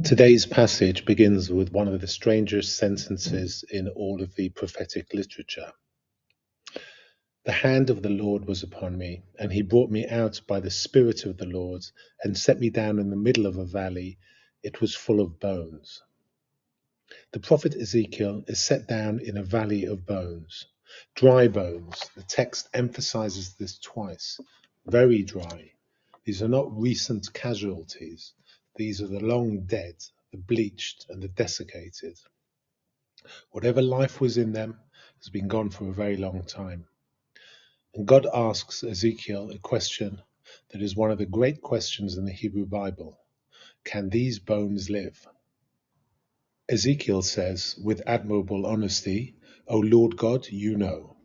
Today's passage begins with one of the strangest sentences in all of the prophetic literature. The hand of the Lord was upon me, and he brought me out by the Spirit of the Lord, and set me down in the middle of a valley. It was full of bones. The prophet Ezekiel is set down in a valley of bones. Dry bones. The text emphasizes this twice. Very dry. These are not recent casualties. These are the long dead, the bleached and the desiccated. Whatever life was in them has been gone for a very long time. And God asks Ezekiel a question that is one of the great questions in the Hebrew Bible. Can these bones live? Ezekiel says, with admirable honesty, O Lord God, you know.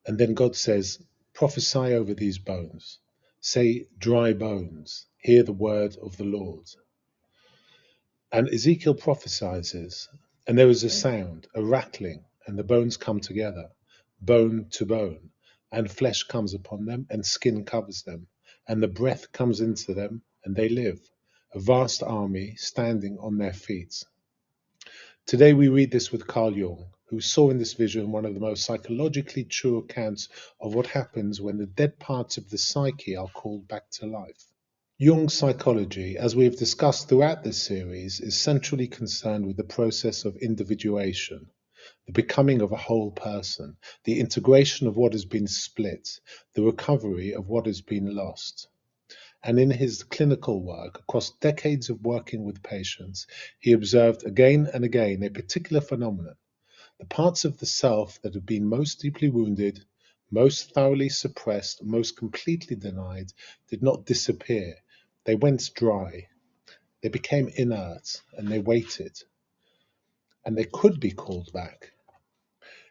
And then God says, prophesy over these bones. Say, dry bones, hear the word of the Lord. And Ezekiel prophesies, and there is a sound, a rattling, and the bones come together, bone to bone, and flesh comes upon them, and skin covers them, and the breath comes into them, and they live, a vast army standing on their feet. Today we read this with Carl Jung, who saw in this vision one of the most psychologically true accounts of what happens when the dead parts of the psyche are called back to life. Jung's psychology, as we have discussed throughout this series, is centrally concerned with the process of individuation, the becoming of a whole person, the integration of what has been split, the recovery of what has been lost. And in his clinical work, across decades of working with patients, he observed again and again a particular phenomenon. The parts of the self that have been most deeply wounded, most thoroughly suppressed, most completely denied, did not disappear. They went dry. They became inert, and they waited. And they could be called back.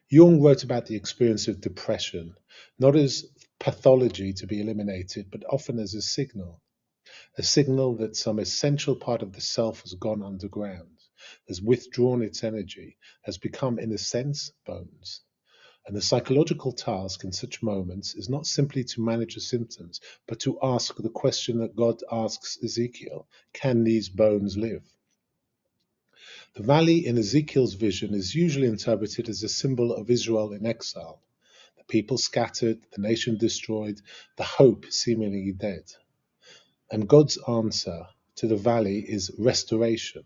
Jung wrote about the experience of depression, not as pathology to be eliminated, but often as a signal that some essential part of the self has gone underground, has withdrawn its energy, has become, in a sense, bones. And the psychological task in such moments is not simply to manage the symptoms, but to ask the question that God asks Ezekiel: can these bones live? The valley in Ezekiel's vision is usually interpreted as a symbol of Israel in exile, the people scattered, the nation destroyed, the hope seemingly dead. And God's answer to the valley is restoration.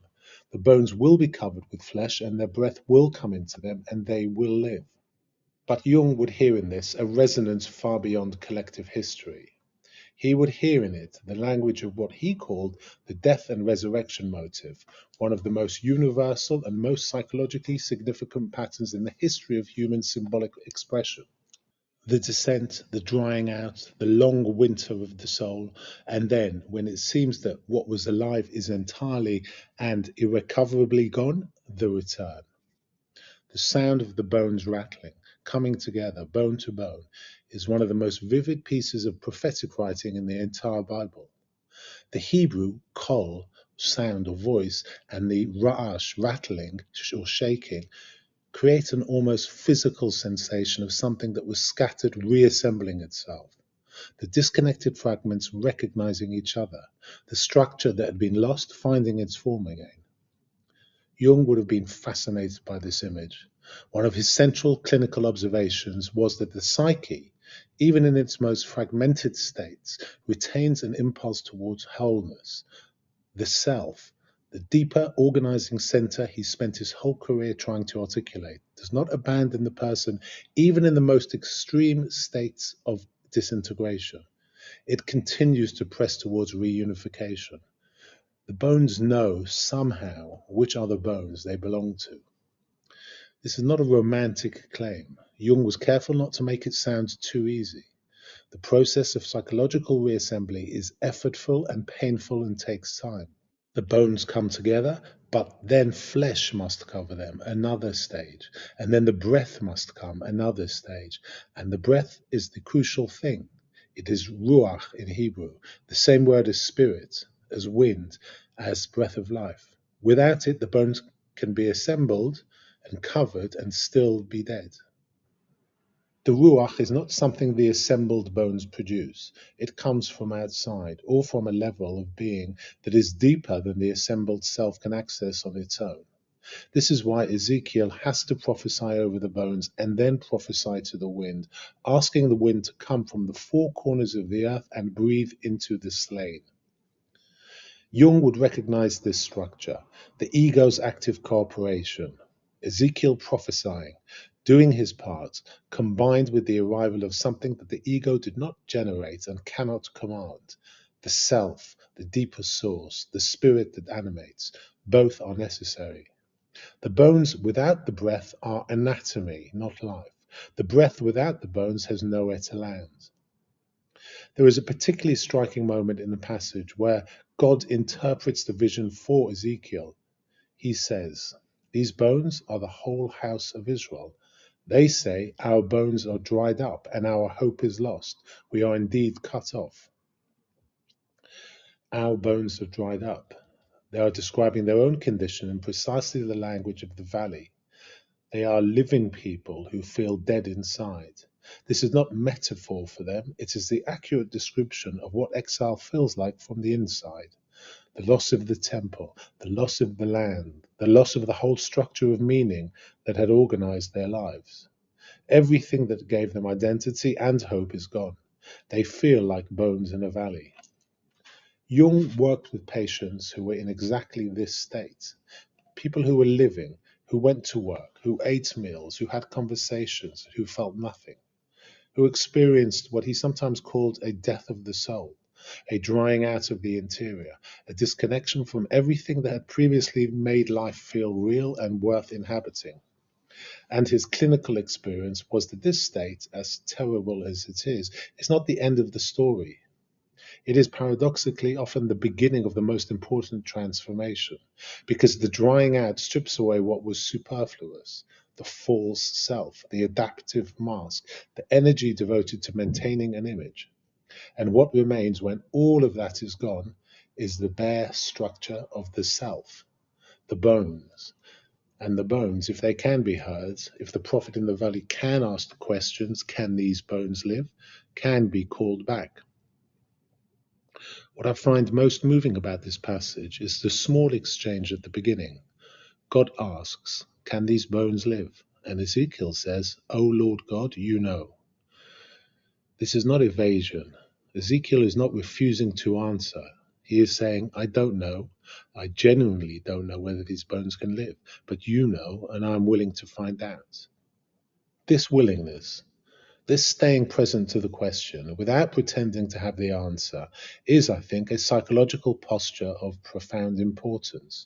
The bones will be covered with flesh, and their breath will come into them, and they will live. But Jung would hear in this a resonance far beyond collective history. He would hear in it the language of what he called the death and resurrection motive, one of the most universal and most psychologically significant patterns in the history of human symbolic expression. The descent, the drying out, the long winter of the soul, and then, when it seems that what was alive is entirely and irrecoverably gone, the return. The sound of the bones rattling, coming together, bone to bone, is one of the most vivid pieces of prophetic writing in the entire Bible. The Hebrew kol, sound or voice, and the ruach, rattling or shaking, create an almost physical sensation of something that was scattered reassembling itself. The disconnected fragments recognizing each other, the structure that had been lost finding its form again. Jung would have been fascinated by this image. One of his central clinical observations was that the psyche, even in its most fragmented states, retains an impulse towards wholeness. The self, the deeper organizing center he spent his whole career trying to articulate, does not abandon the person even in the most extreme states of disintegration. It continues to press towards reunification. The bones know somehow which are the bones they belong to. This is not a romantic claim. Jung was careful not to make it sound too easy. The process of psychological reassembly is effortful and painful and takes time. The bones come together, but then flesh must cover them, another stage. And then the breath must come, another stage. And the breath is the crucial thing. It is ruach in Hebrew, the same word as spirit, as wind, as breath of life. Without it, the bones can be assembled and covered and still be dead. The ruach is not something the assembled bones produce. It comes from outside, or from a level of being that is deeper than the assembled self can access on its own. This is why Ezekiel has to prophesy over the bones and then prophesy to the wind, asking the wind to come from the four corners of the earth and breathe into the slain. Jung would recognize this structure, the ego's active cooperation, Ezekiel prophesying, doing his part, combined with the arrival of something that the ego did not generate and cannot command, the self, the deeper source, the spirit that animates. Both are necessary. The bones without the breath are anatomy, not life. The breath without the bones has nowhere to land. There is a particularly striking moment in the passage where God interprets the vision for Ezekiel. He says, "These bones are the whole house of Israel. They say, our bones are dried up and our hope is lost. We are indeed cut off." Our bones are dried up. They are describing their own condition in precisely the language of the valley. They are living people who feel dead inside. This is not metaphor for them, it is the accurate description of what exile feels like from the inside. The loss of the temple, the loss of the land, the loss of the whole structure of meaning that had organized their lives. Everything that gave them identity and hope is gone. They feel like bones in a valley. Jung worked with patients who were in exactly this state. People who were living, who went to work, who ate meals, who had conversations, who felt nothing, who experienced what he sometimes called a death of the soul, a drying out of the interior, a disconnection from everything that had previously made life feel real and worth inhabiting. And his clinical experience was that this state, as terrible as it is not the end of the story. It is paradoxically often the beginning of the most important transformation, because the drying out strips away what was superfluous, the false self, the adaptive mask, the energy devoted to maintaining an image. And what remains when all of that is gone is the bare structure of the self, the bones. And the bones, if they can be heard, if the prophet in the valley can ask the questions, can these bones live, can be called back. What I find most moving about this passage is the small exchange at the beginning. God asks, "Can these bones live?" And Ezekiel says, "O Lord God, you know." This is not evasion. Ezekiel is not refusing to answer. He is saying, "I don't know. I genuinely don't know whether these bones can live, but you know, and I'm willing to find out." This willingness, this staying present to the question without pretending to have the answer is, I think, a psychological posture of profound importance.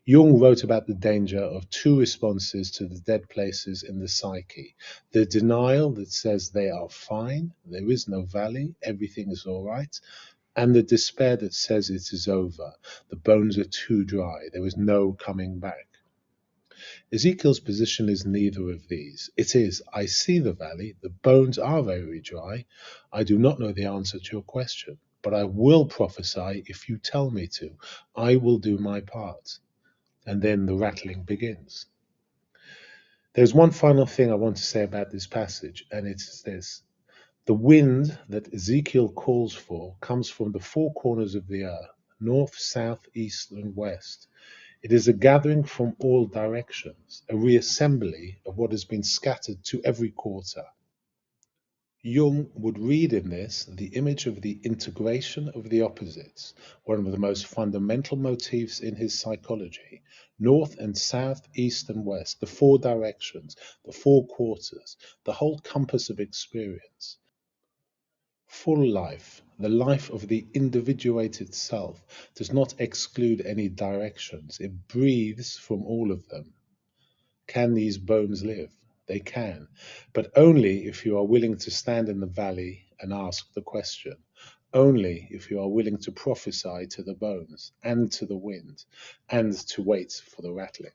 Jung wrote about the danger of two responses to the dead places in the psyche. The denial that says they are fine, there is no valley, everything is all right, and the despair that says it is over, the bones are too dry, there is no coming back. Ezekiel's position is neither of these. It is, I see the valley, the bones are very dry, I do not know the answer to your question, but I will prophesy if you tell me to. I will do my part. And then the rattling begins. There's one final thing I want to say about this passage, and it's this. The wind that Ezekiel calls for comes from the four corners of the earth, north, south, east, and west. It is a gathering from all directions, a reassembly of what has been scattered to every quarter. Jung would read in this the image of the integration of the opposites, one of the most fundamental motifs in his psychology. North and south, east and west, the four directions, the four quarters, the whole compass of experience. Full life, the life of the individuated self, does not exclude any directions. It breathes from all of them. Can these bones live? They can, but only if you are willing to stand in the valley and ask the question. Only if you are willing to prophesy to the bones and to the wind and to wait for the rattling.